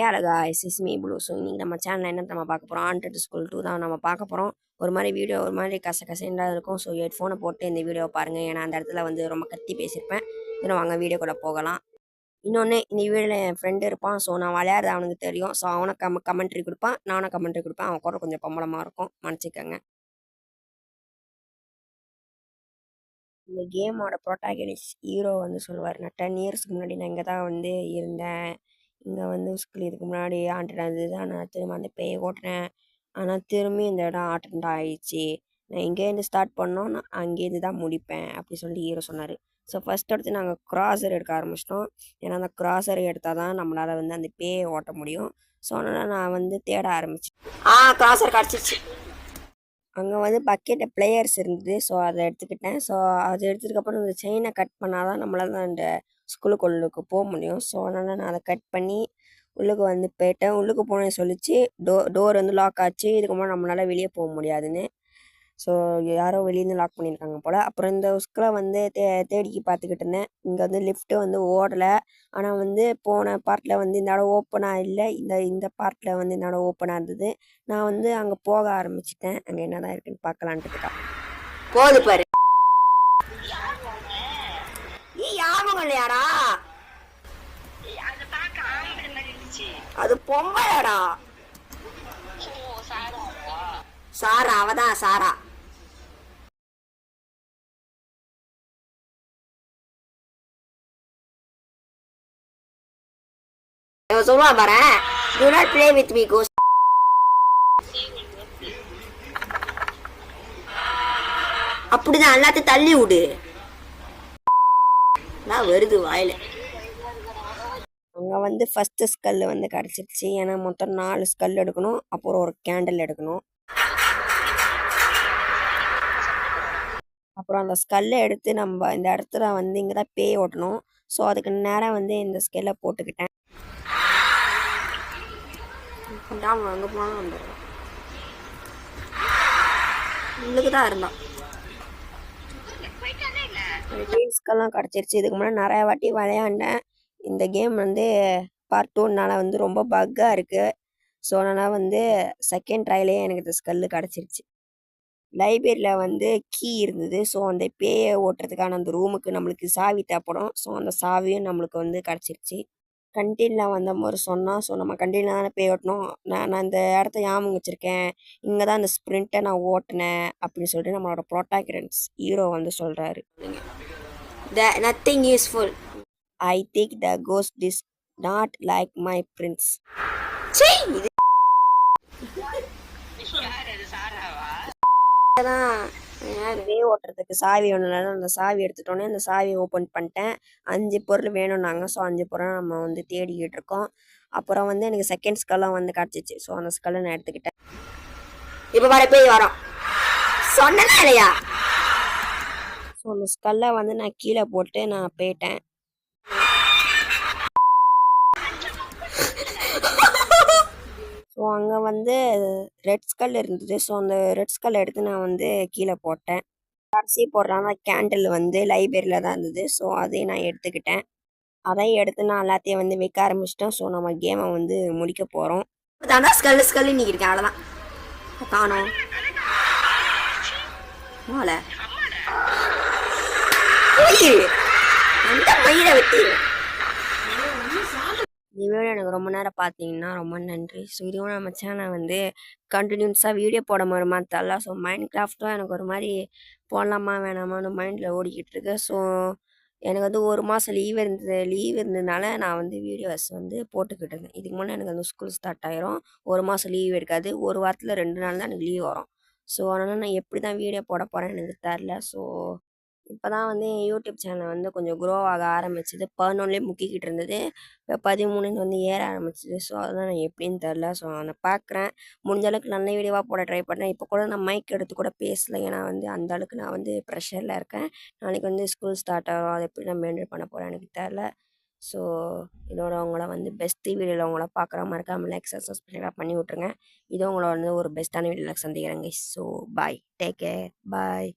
அழகா எஸ்எஸ்மி blue. So இன்றைக்கி நம்ம சேனலில் என்ன நம்ம பார்க்க போகிறோம், ஹாண்டட் ஸ்கூல் 2 தான் நம்ம பார்க்க போகிறோம். ஒரு மாதிரி வீடியோ ஒரு மாதிரி கசகசைண்டாக இருக்கும். ஸோ ஹெட்ஃபோனை போட்டு இந்த வீடியோவை பாருங்கள். ஏன்னா அந்த இடத்துல வந்து ரொம்ப கத்தி பேசியிருப்பேன். இன்னும் வாங்க வீடியோ கூட போகலாம். இன்னொன்று இந்த வீடியோவில் என் ஃப்ரெண்டு இருப்பான். ஸோ நான் விளையாடுறது அவனுக்கு தெரியும். ஸோ அவனை கமெண்ட்ரி கொடுப்பான், நானும் கமெண்ட்ரி கொடுப்பேன். அவன் கூட கொஞ்சம் பம்பளமாக இருக்கும், மன்னிச்சிக்கங்க. இந்த கேமோட ப்ரோட்டாகனிஸ்ட் ஹீரோ வந்து சொல்லுவார், நான் 10 இயர்ஸ்க்கு முன்னாடி நான் இங்கே தான் வந்து இருந்தேன். இங்கே வந்து ஸ்கூல் இதுக்கு முன்னாடி ஆண்டட் தான், நான் திரும்ப அந்த பேயை ஓட்டினேன். ஆனால் திரும்பி இந்த இடம் ஆட்டண்ட் ஆயிடுச்சு. நான் இங்கேருந்து ஸ்டார்ட் பண்ணோம், நான் அங்கேருந்து தான் முடிப்பேன் அப்படி சொல்லி ஹீரோ சொன்னார். ஸோ ஃபஸ்ட் எடுத்து நாங்கள் க்ராசர் எடுக்க ஆரம்பிச்சிட்டோம். ஏன்னா அந்த க்ராசர் எடுத்தால் தான் நம்மளால் வந்து அந்த பேயை ஓட்ட முடியும். ஸோ அதனால் நான் வந்து தேட ஆரம்பிச்சேன். க்ராசர் கிடச்சிச்சு. அங்கே வந்து பக்கெட்டு பிளேயர்ஸ் இருந்தது. ஸோ அதை எடுத்துக்கிட்டேன். ஸோ அது எடுத்ததுக்கப்புறம் இந்த செயினை கட் பண்ணால் தான் நம்மளால் அந்த ஸ்கூலுக்கு போக முடியும். ஸோ அதனால் நான் அதை கட் பண்ணி உள்ளுக்கு வந்து போயிட்டேன். உள்ளுக்கு போனேன்னு சொல்லிச்சு. டோர் வந்து லாக் ஆச்சு. இதுக்கு முன்னாடி நம்மளால் வெளியே போக முடியாதுன்னு. ஸோ யாரோ வெளியேருந்து லாக் பண்ணியிருக்காங்க போல். அப்புறம் இந்த ஸ்கூலை வந்து தேடிக்கி பார்த்துக்கிட்டு இருந்தேன். இங்கே வந்து லிஃப்ட்டு வந்து ஓடலை. ஆனால் வந்து போன பார்ட்டில் வந்து இந்த இடம் ஓப்பனாக இல்லை. இந்த பார்ட்டில் வந்து இந்த இடம் ஓப்பனாக இருந்தது. நான் வந்து அங்கே போக ஆரம்பிச்சிட்டேன். அங்கே என்ன தான் இருக்குன்னு பார்க்கலான்ட்டு தான் போகுது பாரு. யாரும் இல்லையாடா, அது பொம்பளைடா. சாரா, அவதான் சாரா. சொல்லுவா பாரு, do not play with me ghost. அப்படிதான் எல்லாத்தையும் தள்ளி விடு. நான் வருது வாயில. அங்கே வந்து ஃபஸ்ட்டு ஸ்கல் வந்து கிடச்சிருச்சு. ஏன்னா மொத்தம் 4 ஸ்கல் எடுக்கணும், அப்புறம் ஒரு கேண்டில் எடுக்கணும். அப்புறம் அந்த ஸ்கல்லை எடுத்து நம்ம இந்த இடத்துல வந்து இங்கே தான் பேய் ஓட்டணும். ஸோ அதுக்கு நேரம் வந்து இந்த ஸ்கெல்லை போட்டுக்கிட்டேன். அங்கே போனாலும் வந்துடும். உள்ளுக்கு தான் இருந்தான். கேம்ஸ்க்கெல்லாம் கிடச்சிருச்சு. இதுக்கு முன்னாடி நிறையா வாட்டி விளையாண்டேன். இந்த கேம் வந்து பார்ட் 2னால வந்து ரொம்ப பக்காக இருக்குது. ஸோ அதனால் வந்து செகண்ட் ட்ரைலே எனக்கு இந்த ஸ்கல்லு கிடச்சிருச்சு. லைப்ரரியில் வந்து கீ இருந்தது. ஸோ அந்த பேயை ஓட்டுறதுக்கான அந்த ரூமுக்கு நம்மளுக்கு சாவி தேவைப்படும். ஸோ அந்த சாவியும் நம்மளுக்கு வந்து கிடச்சிருச்சு. கண்டீனில் வந்த மாதிரி சொன்னால், ஸோ நம்ம கண்டீனில் தானே பேய் ஓட்டணும். நான் இந்த இடத்த ஞாபகம் வச்சுருக்கேன். இங்கே தான் அந்த ஸ்ப்ரிண்ட்டை நான் ஓட்டினேன் அப்படின்னு சொல்லிட்டு நம்மளோட ப்ரோட்டாகனிஸ்ட் ஹீரோ வந்து சொல்கிறாரு. Nothing useful. I think the ghost is not like my prince. வே ஓட்டுறதுக்கு சாவி ஒன்று, அந்த சாவி எடுத்துட்டோன்னே அந்த சாவியை ஓப்பன் பண்ணிட்டேன். 5 பொருள் வேணும்னாங்க. ஸோ 5 பொருள் நம்ம வந்து தேடிக்கிட்டு இருக்கோம். அப்புறம் வந்து எனக்கு செகண்ட் ஸ்கல்லாம் வந்து கிடச்சிச்சு. ஸோ அந்த ஸ்கல்லை நான் எடுத்துக்கிட்டேன். இப்போ வர பேய் வரோம் சொன்னேன் இல்லையா. ஸோ அந்த ஸ்கல்லை வந்து நான் கீழே போட்டு நான் போயிட்டேன். ஸோ அங்கே வந்து ரெட் ஸ்கல் இருந்தது. ஸோ அந்த ரெட் ஸ்கல் எடுத்து நான் வந்து கீழே போட்டேன். கடைசி போடுறாங்க கேண்டில் வந்து லைப்ரரியில் தான் இருந்தது. ஸோ அதையும் நான் எடுத்துக்கிட்டேன். அதையும் எடுத்து நான் எல்லாத்தையும் வந்து வைக்க ஆரம்பிச்சிட்டேன். ஸோ நம்ம கேமை வந்து முடிக்க போகிறோம். தாண்டா ஸ்கல் இன்னைக்கு இருக்கேன். அவ்வளோதான் காணோம் மாலை அந்த மயிரை வெட்டி. இந்த வீடியோ எனக்கு ரொம்ப நேரம் பார்த்தீங்கன்னா ரொம்ப நன்றி. ஸோ இதுவும் நம்ம சேனல் வந்து கண்டினியூஸாக வீடியோ போட மாதிரி தரல. ஸோ மைண்ட் கிராஃப்ட்டும் எனக்கு ஒரு மாதிரி போடலாமா வேணாமான்னு மைண்டில் ஓடிக்கிட்டு இருக்கு. ஸோ எனக்கு வந்து 1 மாதம் லீவ் இருந்ததுனால நான் வந்து வீடியோஸ் வந்து போட்டுக்கிட்டு இருந்தேன். இதுக்கு முன்னே எனக்கு வந்து ஸ்கூல் ஸ்டார்ட் ஆயிரும். 1 மாதம் லீவ் எடுக்காது. ஒரு வாரத்தில் 2 நாள் தான் எனக்கு லீவ் வரும். ஸோ அதனால் நான் எப்படி தான் வீடியோ போட போகிறேன்னு எனக்கு தெரில. ஸோ இப்போ தான் வந்து என் யூடியூப் சேனல் வந்து கொஞ்சம் க்ரோ ஆக ஆரம்பிச்சிது. 11லேயே முக்கிக்கிட்டு இருந்தது. இப்போ 13 வந்து ஏற ஆரம்பிச்சிது. ஸோ அதெல்லாம் நான் எப்படின்னு தெரில. ஸோ நான் பார்க்குறேன். முடிஞ்ச அளவுக்கு நல்ல வீடியோவாக போட ட்ரை பண்ணுறேன். இப்போ கூட நான் மைக் எடுத்து கூட பேசல. ஏன்னா வந்து அந்த அளவுக்கு நான் வந்து ப்ரெஷரில் இருக்கேன். நாளைக்கு வந்து ஸ்கூல் ஸ்டார்ட் ஆகும். அதை எப்படி நான் மெயின்டைன் பண்ண போகிறேன் எனக்கு தெரில. ஸோ இதோட உங்களை வந்து பெஸ்ட் வீடியோவில் உங்களை பார்க்குற மறக்காம லைக் சப்ஸ்கிரைப் பண்ணி விட்ருங்க. இது உங்களை வந்து ஒரு பெஸ்ட்டான வீடியோவில் சந்திக்கிறேங்க. ஸோ பாய், டேக் கேர், பாய்.